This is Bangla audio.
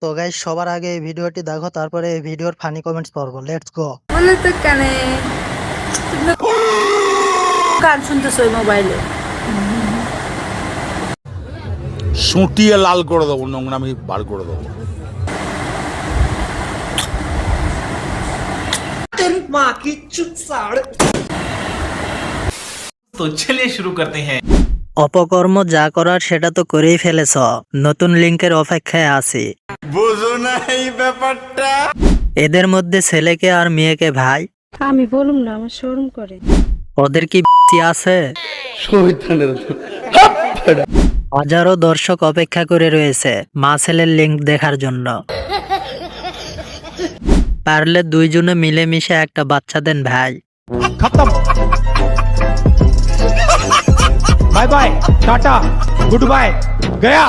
তো গাইস সবার আগে এই ভিডিওটি দেখো, তারপরে এই ভিডিওর ফানি কমেন্টস পড়বো। Let's go. বলে তো কানে তুমি গান শুনতেছো ওই মোবাইলে? সুটিয়ে লাল করে দেবো, নোংরামি বার করে দেবো। तो चलिए शुरू करते हैं। অপকর্ম যা করার সেটা তো করেই ফেলেছ, নতুন লিংকের অপেক্ষায় আছি। বুঝো না এই ব্যাপারটা। এদের মধ্যে ছেলেকে আর মেয়েকে ভাই, আমি বলুম না, আমার শরম করে। ওদের কি আছে? হাজারো দর্শক অপেক্ষা করে রয়েছে মা ছেলের লিংক দেখার জন্য। পারলে দুইজনে মিলেমিশে একটা বাচ্চা দেন ভাই। खत्म। Bye bye, tata, goodbye, गया।